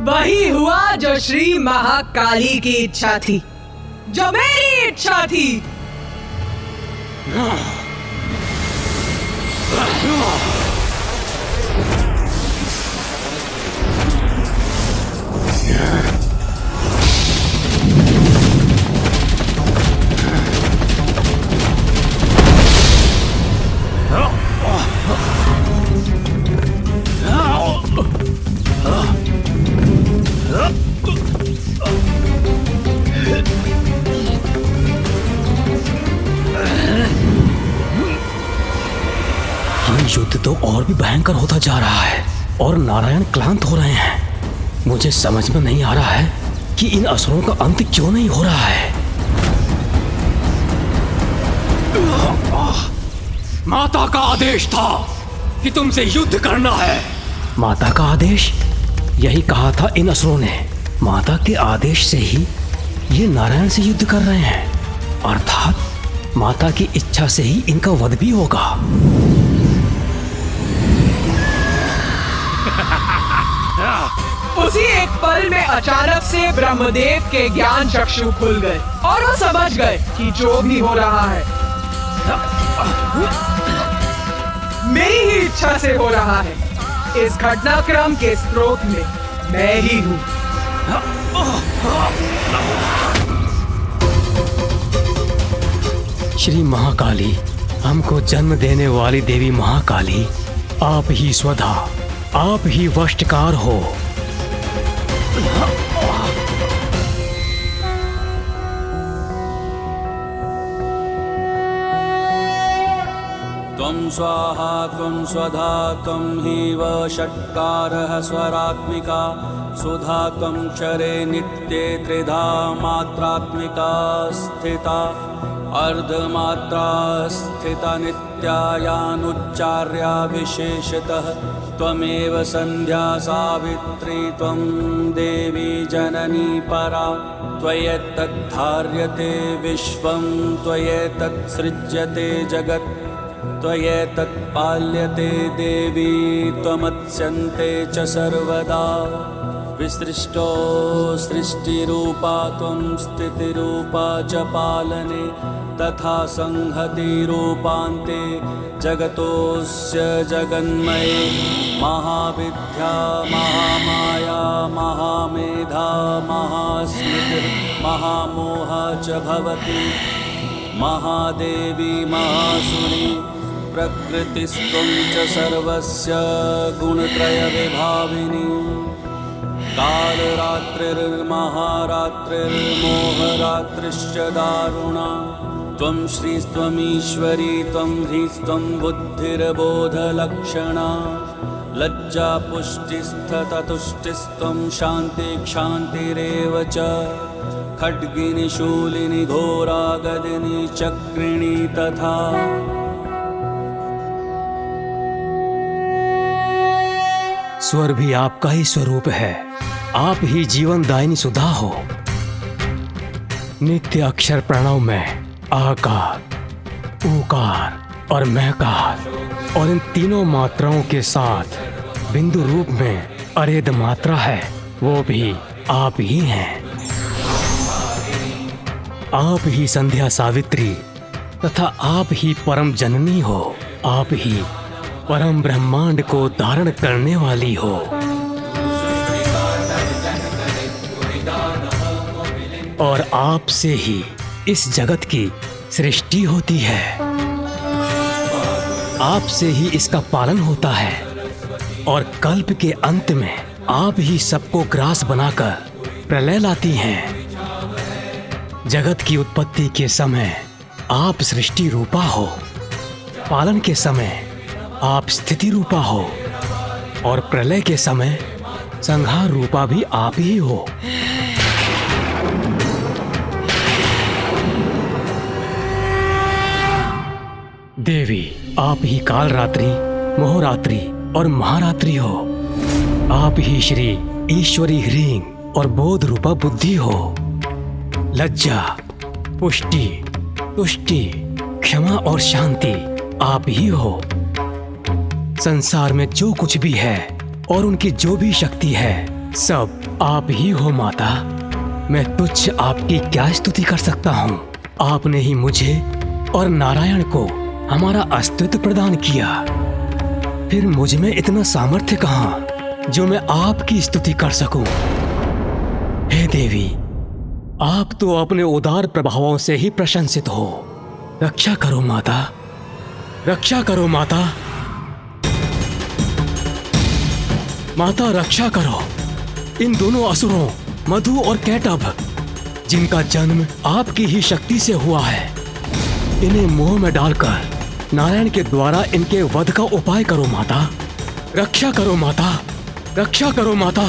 वही हुआ जो श्री महाकाली की इच्छा थी, जो मेरी इच्छा थी। युद्ध तो और भी भयंकर होता जा रहा है और नारायण क्लांत हो रहे हैं। मुझे समझ में नहीं आ रहा है कि इन असुरों का अंत क्यों नहीं हो रहा है। माता का आदेश था कि तुमसे युद्ध करना है। माता का आदेश? यही कहा था इन असुरों ने। माता के आदेश से ही ये नारायण से युद्ध कर रहे हैं, अर्थात माता की इच्छा से ही इनका वध भी होगा। उसी एक पल में अचानक से ब्रह्मदेव के ज्ञान चक्षु खुल गए और वो समझ गए कि जो भी हो रहा है मेरी ही इच्छा से हो रहा है। इस घटनाक्रम के स्रोत में मैं ही हूँ। श्री महाकाली, हमको जन्म देने वाली देवी महाकाली, आप ही स्वधा, आप ही वशकार हो। त्वं स्वाहा त्वं स्वधा त्वं हि वषट्कारः स्वरात्मिका सुधा त्वं क्षरे नित्ये त्रिधा मात्रात्मिका स्थिता अर्धमात्रा स्थिता नित्यायानुच्चार्या विशेषतः त्वमेव संध्या सावित्री त्वं देवी जननी परा त्वयैतत् धार्यते विश्वं त्वयैतत् सृज्यते जगत् त्वयैतत् पाल्यते देवी त्वमत्स्यन्ते च सर्वदा विसृष्टो सृष्टिरूपा त्वं स्थितिरूपा च पालने तथा संहतिरूपान्ते जगतोऽस्य जगन्मये महाविद्या महामाया महामेधा महास्मृतिः महामोहा च भवति महादेवी महासुरी प्रकृतिस्त्वं च सर्वस्य गुणत्रयविभाविनी कालरात्रिर्महारात्रिर्मोहरात्रिश्च दारुणा त्वं श्रीस्त्वमीश्वरी त्वं ह्रीस्त्वं बुद्धिर्बोधलक्षणा लज्जा पुष्टिस्तथा तुष्टिस्त्वं शान्तिक्षान्तिरेव च खड्गिनी शूलिनी घोरा गदिनी चक्रिणी तथा स्वर भी आपका ही स्वरूप है। आप ही जीवनदायिनी सुधा हो। नित्य अक्षर प्रणव में आकार, ऊकार और महकार और इन तीनों मात्राओं के साथ बिंदु रूप में अरेद मात्रा है, वो भी आप ही हैं। आप ही संध्या सावित्री तथा आप ही परम जननी हो। आप ही परम ब्रह्मांड को धारण करने वाली हो। और आप से ही इस जगत की सृष्टि होती है। आप से ही इसका पालन होता है और कल्प के अंत में आप ही सबको ग्रास बनाकर प्रलय लाती हैं। जगत की उत्पत्ति के समय आप सृष्टि रूपा हो, पालन के समय आप स्थिति रूपा हो और प्रलय के समय संहार रूपा भी आप ही हो। देवी, आप ही कालरात्रि, मोहरात्रि और महारात्रि हो। आप ही श्री ईश्वरी ह्रीं और बोध रूपा बुद्धि हो। लज्जा, पुष्टि, तुष्टि, क्षमा और शांति आप ही हो। संसार में जो कुछ भी है और उनकी जो भी शक्ति है सब आप ही हो माता। मैं तुच्छ आपकी क्या स्तुति कर सकता हूँ। आपने ही मुझे और नारायण को हमारा अस्तित्व प्रदान किया। फिर मुझ में इतना सामर्थ्य कहाँ जो मैं आपकी स्तुति कर सकूं। हे देवी, आप तो अपने उदार प्रभावों से ही प्रशंसित हो। रक्षा करो माता, रक्षा करो माता। माता रक्षा करो इन दोनों असुरों मधु और कैटभ, जिनका जन्म आपकी ही शक्ति से हुआ है। इन्हें मोह में डालकर नारायण के द्वारा इनके वध का उपाय करो माता। रक्षा करो माता, रक्षा करो माता।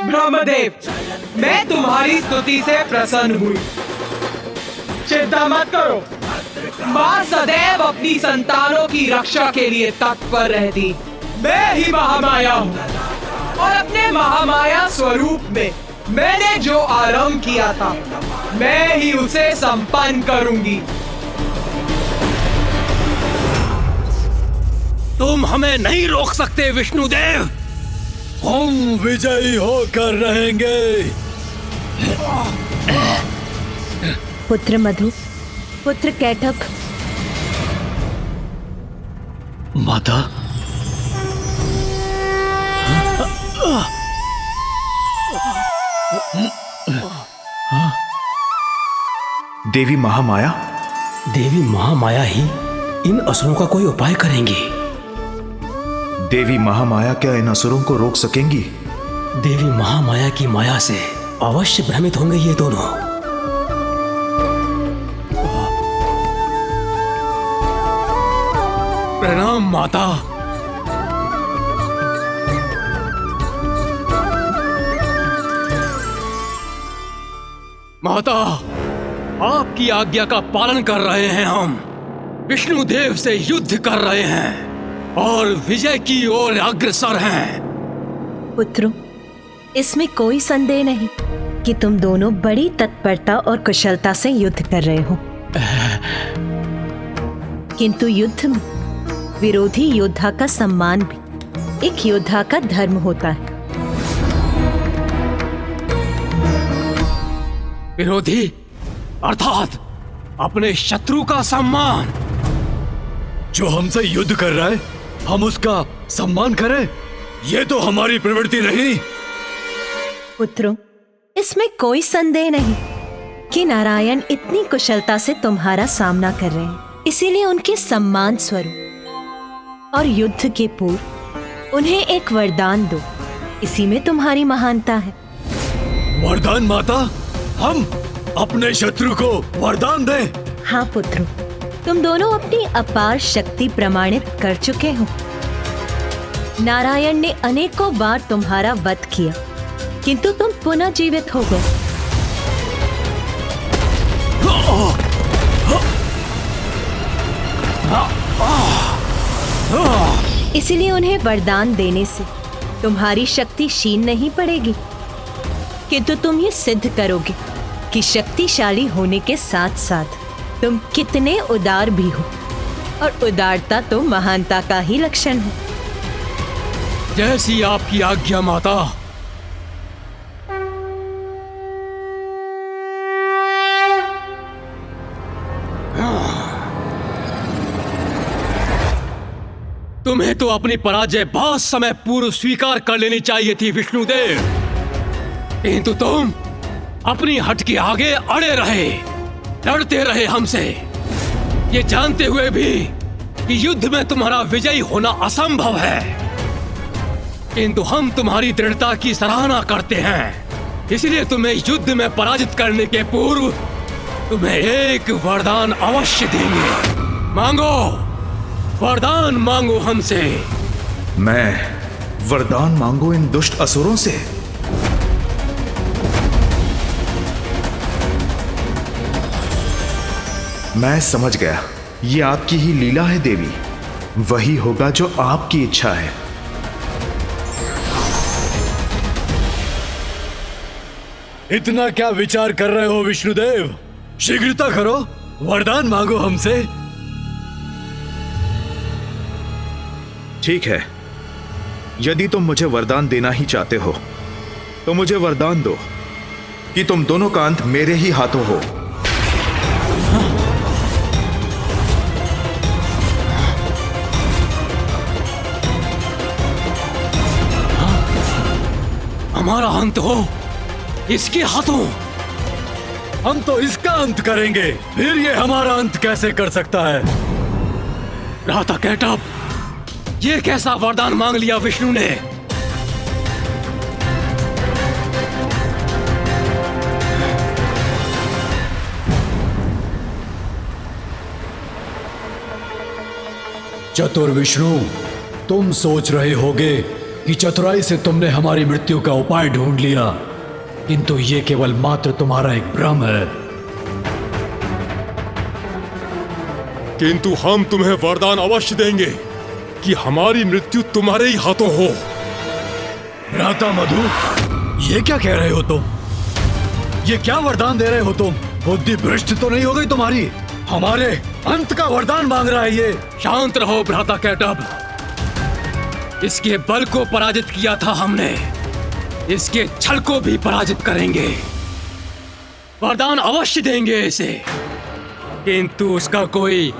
ब्रह्मदेव, मैं तुम्हारी स्तुति से प्रसन्न हुई। चिंता मत करो, माँ सदैव अपनी संतानों की रक्षा के लिए तत्पर रहती। मैं ही महामाया हूँ और अपने महामाया स्वरूप में मैंने जो आरंभ किया था, मैं ही उसे संपन्न करूंगी। तुम हमें नहीं रोक सकते विष्णुदेव। हम विजयी होकर रहेंगे। पुत्र मधु, पुत्र कैटभ। माता, देवी महामाया। देवी महामाया ही इन असुरों का कोई उपाय करेंगी। देवी महामाया क्या इन असुरों को रोक सकेंगी? देवी महामाया की माया से अवश्य भ्रमित होंगे ये दोनों। प्रणाम माता। माता, आपकी आज्ञा का पालन कर रहे हैं हम। विष्णुदेव से युद्ध कर रहे हैं और विजय की ओर अग्रसर हैं। पुत्रों, इसमें कोई संदेह नहीं कि तुम दोनों बड़ी तत्परता और कुशलता से युद्ध कर रहे हो। किंतु युद्ध में विरोधी योद्धा का सम्मान भी एक योद्धा का धर्म होता है। विरोधी अर्थात अपने शत्रु का सम्मान। जो हमसे युद्ध कर रहा है, हम उसका सम्मान करें, ये तो हमारी प्रवृत्ति नहीं। पुत्रों, इसमें कोई संदेह नहीं कि नारायण इतनी कुशलता से तुम्हारा सामना कर रहे हैं। इसीलिए उनके सम्मान स्वरूप और युद्ध के पूर्व उन्हें एक वरदान दो। इसी में तुम्हारी महानता है। वरदान माता? हम अपने शत्रु को वरदान दें? हाँ पुत्रों, तुम दोनों अपनी अपार शक्ति प्रमाणित कर चुके हो। नारायण ने अनेकों बार तुम्हारा वध किया, किंतु तुम पुनः जीवित हो गए। इसलिए उन्हें वरदान देने से तुम्हारी शक्ति क्षीण नहीं पड़ेगी, किंतु तुम ये सिद्ध करोगे कि शक्तिशाली होने के साथ साथ तुम कितने उदार भी हो, और उदारता तो महानता का ही लक्षण है। जैसी आपकी आज्ञा माता। तुम्हें तो अपनी पराजय बहुत समय पूर्व स्वीकार कर लेनी चाहिए थी विष्णुदेव, किंतु तुम अपनी हट के आगे अड़े रहे, लड़ते रहे हमसे, ये जानते हुए भी कि युद्ध में तुम्हारा विजयी होना असंभव है। किंतु हम तुम्हारी दृढ़ता की सराहना करते हैं, इसलिए तुम्हें युद्ध में पराजित करने के पूर्व तुम्हें एक वरदान अवश्य देंगे। मांगो, वरदान मांगो हमसे। मैं वरदान मांगू इन दुष्ट असुरों से? मैं समझ गया, ये आपकी ही लीला है देवी। वही होगा जो आपकी इच्छा है। इतना क्या विचार कर रहे हो विष्णुदेव? शीघ्रता करो, वरदान मांगो हमसे। ठीक है, यदि तुम मुझे वरदान देना ही चाहते हो तो मुझे वरदान दो कि तुम दोनों का अंत मेरे ही हाथों हो। हमारा अंत हो इसके हाथों। हम तो इसका अंत करेंगे, फिर ये हमारा अंत कैसे कर सकता है? भ्राता कैटअप, ये कैसा वरदान मांग लिया विष्णु ने? चतुर विष्णु, तुम सोच रहे होगे कि चतुराई से तुमने हमारी मृत्यु का उपाय ढूंढ लिया, किंतु ये केवल मात्र तुम्हारा एक भ्रम है। किंतु हम तुम्हें वरदान अवश्य देंगे कि हमारी मृत्यु तुम्हारे ही हाथों हो। भ्राता मधु, ये क्या कह रहे हो तुम? ये क्या वरदान दे रहे हो तुम? बुद्धि भ्रष्ट तो नहीं हो गई तुम्हारी? हमारे अंत का वरदान मांग रहा है ये। शांत रहो भ्राता कैटअप, इसके बल को पराजित किया था हमने, इसके छल को भी पराजित करेंगे। वरदान अवश्य देंगे इसे, किंतु उसका कोई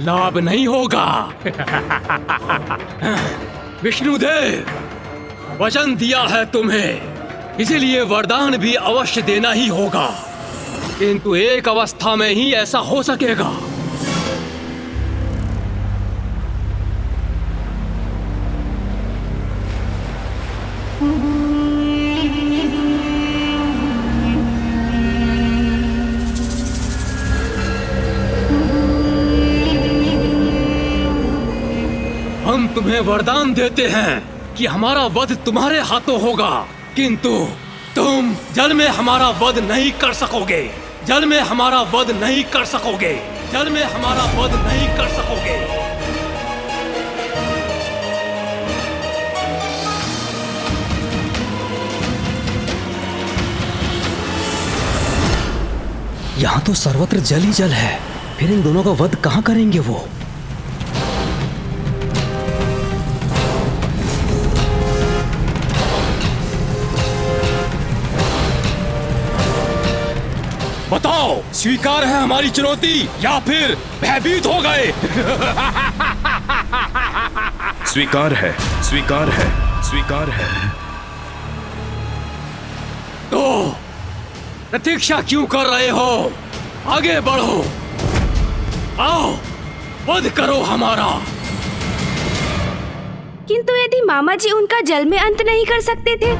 लाभ नहीं होगा। विष्णुदेव, वचन दिया है तुम्हें, इसीलिए वरदान भी अवश्य देना ही होगा, किंतु एक अवस्था में ही ऐसा हो सकेगा। हम तुम्हें वरदान देते हैं कि हमारा वध तुम्हारे हाथों होगा, किंतु तुम जल में हमारा वध नहीं कर सकोगे। जल में हमारा वध नहीं कर सकोगे। जल में हमारा वध नहीं कर सकोगे। यहाँ तो सर्वत्र जल ही जल है, फिर इन दोनों का वध कहाँ करेंगे वो? बताओ, स्वीकार है हमारी चुनौती या फिर भयभीत हो गए? स्वीकार है, स्वीकार है, स्वीकार है। तो प्रतीक्षा क्यों कर रहे हो? आगे बढ़ो, आओ वध करो हमारा। किंतु यदि मामा जी उनका जल में अंत नहीं कर सकते थे,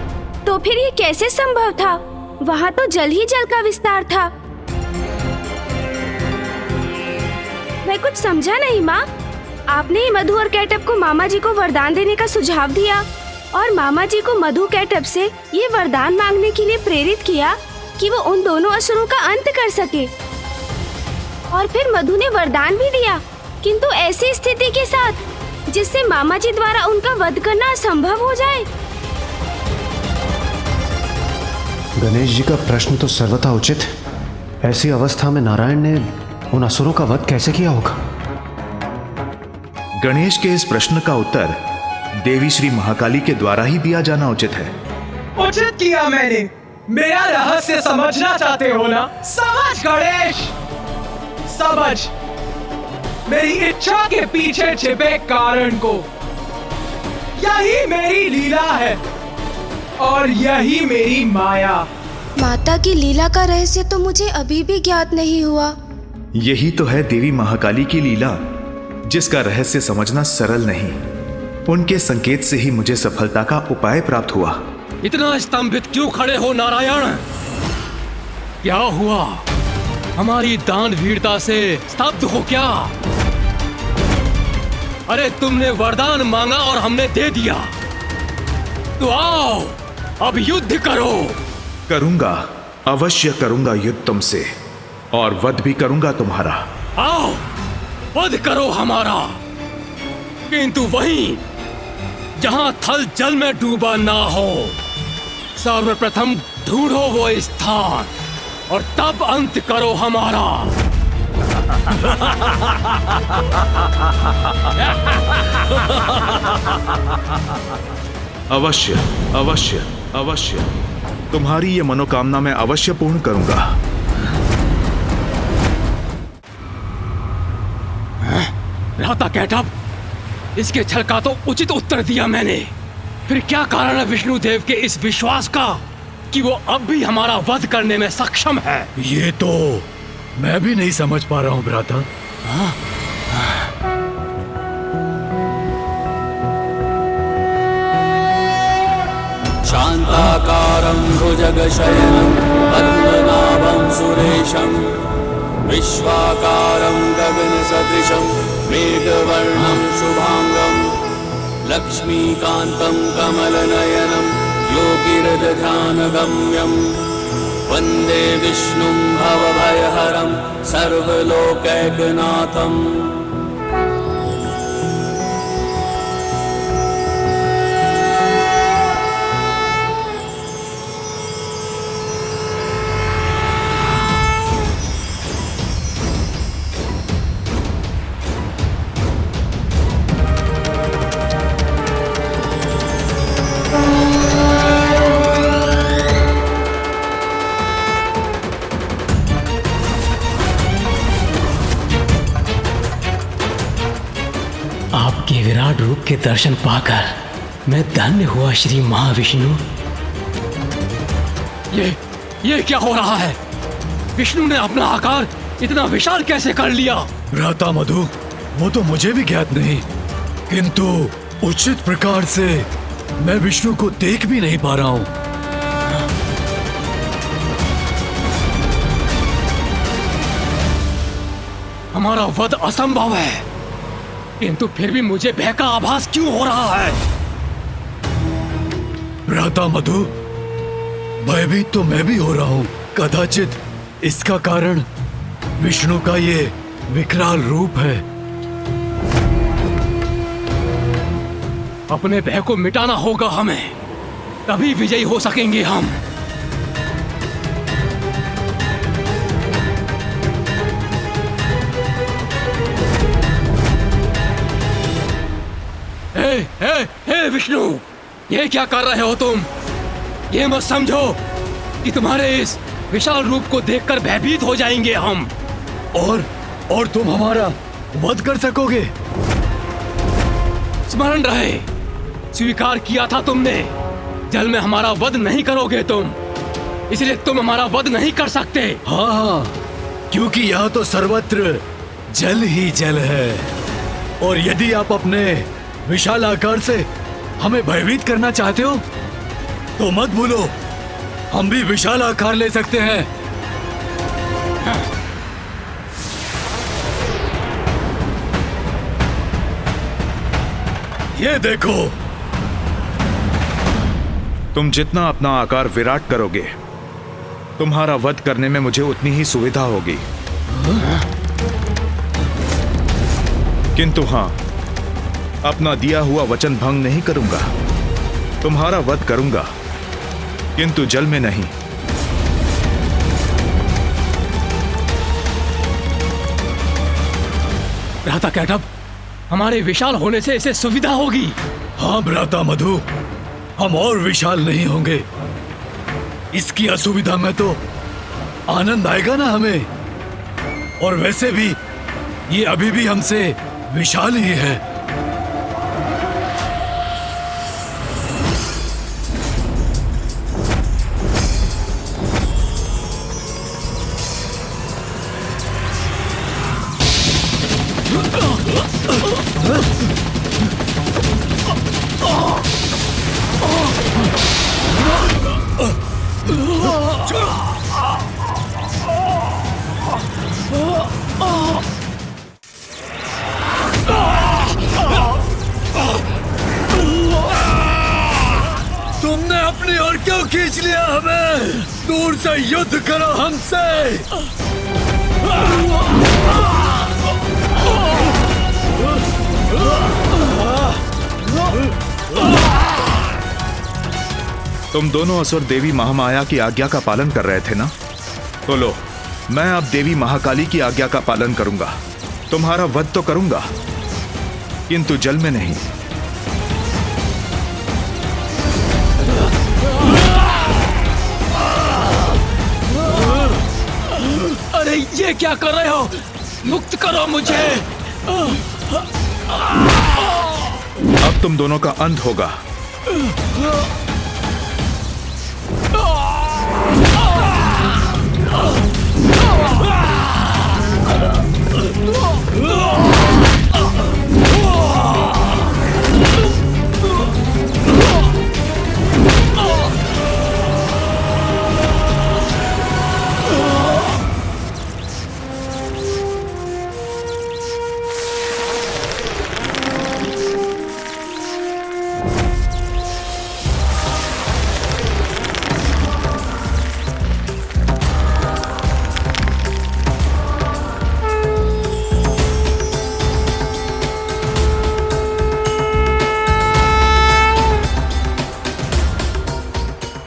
तो फिर ये कैसे संभव था? वहाँ तो जल ही जल का विस्तार था। मैं कुछ समझा नहीं माँ। आपने ही मधु और कैटअप को मामा जी को वरदान देने का सुझाव दिया और मामा जी को मधु कैटअप से ये वरदान मांगने के लिए प्रेरित किया कि वो उन दोनों असुरों का अंत कर सके। और फिर मधु ने वरदान भी दिया, किंतु ऐसी स्थिति के साथ जिससे मामा जी द्वारा उनका वध करना असंभव हो जाए। गणेश जी का प्रश्न तो सर्वथा उचित। ऐसी अवस्था में नारायण ने उन असुरों का वध कैसे किया होगा? गणेश के इस प्रश्न का उत्तर देवी श्री महाकाली के द्वारा ही दिया जाना उचित है। उचित किया मैंने। मेरा रहस्य समझना चाहते हो ना? समझ गणेश, समझ मेरी इच्छा के पीछे छिपे कारण को। यही मेरी लीला है और यही मेरी माया। माता की लीला का रहस्य तो मुझे अभी भी ज्ञात नहीं हुआ। यही तो है देवी महाकाली की लीला, जिसका रहस्य समझना सरल नहीं। उनके संकेत से ही मुझे सफलता का उपाय प्राप्त हुआ। इतना स्तंभित क्यों खड़े हो नारायण? क्या हुआ? हमारी दान वीरता से स्तब्ध हो क्या? अरे तुमने वरदान मांगा और हमने दे दिया, तो आओ अब युद्ध करो। करूंगा, अवश्य करूंगा युद्ध तुमसे, और वध भी करूंगा तुम्हारा। आओ वध करो हमारा, किंतु वहीं जहां थल जल में डूबा ना हो। सर्वप्रथम ढूंढो वो स्थान और तब अंत करो हमारा। अवश्य अवश्य अवश्य तुम्हारी ये मनोकामना मैं अवश्य पूर्ण करूंगा। भ्राता कैटअप, इसके छल का तो उचित उत्तर दिया मैंने। फिर क्या कारण है विष्णुदेव के इस विश्वास का कि वो अब भी हमारा वध करने में सक्षम है? ये तो मैं भी नहीं समझ पा रहा हूँ भ्राता। शांताकारं भुजगशयनं पद्मनाभं सुरेशं विश्वाकारं गगनसदृशं मेघवर्णं शुभांगं लक्ष्मीकान्तं कमलनयनं योगिरध्यानगम्यं वन्दे विष्णुं भवभयहरं सर्वलोकैकनाथम्। आपके विराट रूप के दर्शन पाकर मैं धन्य हुआ श्री महाविष्णु। ये क्या हो रहा है? विष्णु ने अपना आकार इतना विशाल कैसे कर लिया? भ्राता मधु, वो तो मुझे भी ज्ञात नहीं, किंतु उचित प्रकार से मैं विष्णु को देख भी नहीं पा रहा हूँ। हमारा वध असंभव है, किंतु फिर भी मुझे भय का आभास क्यों हो रहा है? भ्राता मधु, भयभीत तो मैं भी हो रहा हूँ। कदाचित इसका कारण विष्णु का ये विकराल रूप है। अपने भय को मिटाना होगा हमें, तभी विजयी हो सकेंगे हम। हे विष्णु, ये क्या कर रहे हो तुम? ये मत समझो कि तुम्हारे इस विशाल रूप को देखकर भयभीत हो जाएंगे हम। और तुम हमारा वध कर सकोगे? स्मरण रहे, स्वीकार किया था तुमने, जल में हमारा वध नहीं करोगे तुम, इसलिए तुम हमारा वध नहीं कर सकते। हाँ, क्योंकि यहाँ तो सर्वत्र जल ही जल है, और यदि आप अपने विशाल आकार से हमें भयभीत करना चाहते हो तो मत भूलो, हम भी विशाल आकार ले सकते हैं। ये देखो। तुम जितना अपना आकार विराट करोगे, तुम्हारा वध करने में मुझे उतनी ही सुविधा होगी। किंतु हाँ, अपना दिया हुआ वचन भंग नहीं करूंगा। तुम्हारा वध करूंगा, किंतु जल में नहीं। भ्राता कैटअप, हमारे विशाल होने से इसे सुविधा होगी। हाँ भ्राता मधु, हम और विशाल नहीं होंगे। इसकी असुविधा में तो आनंद आएगा ना हमें। और वैसे भी ये अभी भी हमसे विशाल ही है। तुमने अपनी ओर क्यों खींच लिया हमें? दूर से युद्ध करो हमसे। तुम दोनों असुर देवी महामाया की आज्ञा का पालन कर रहे थे ना? तो लो, मैं अब देवी महाकाली की आज्ञा का पालन करूंगा। तुम्हारा वध तो करूंगा, किंतु जल में नहीं। अरे ये क्या कर रहे हो? मुक्त करो मुझे। अब तुम दोनों का अंत होगा।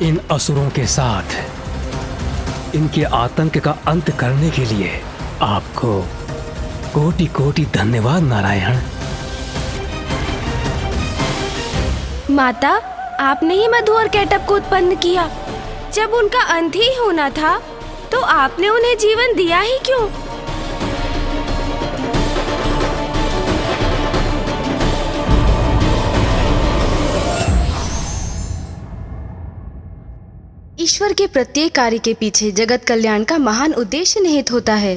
इन असुरों के साथ इनके आतंक का अंत करने के लिए आपको कोटि कोटि धन्यवाद नारायण। माता, आपने ही मधु और कैटअप को उत्पन्न किया। जब उनका अंत ही होना था तो आपने उन्हें जीवन दिया ही क्यों? ईश्वर के प्रत्येक कार्य के पीछे जगत कल्याण का महान उद्देश्य निहित होता है।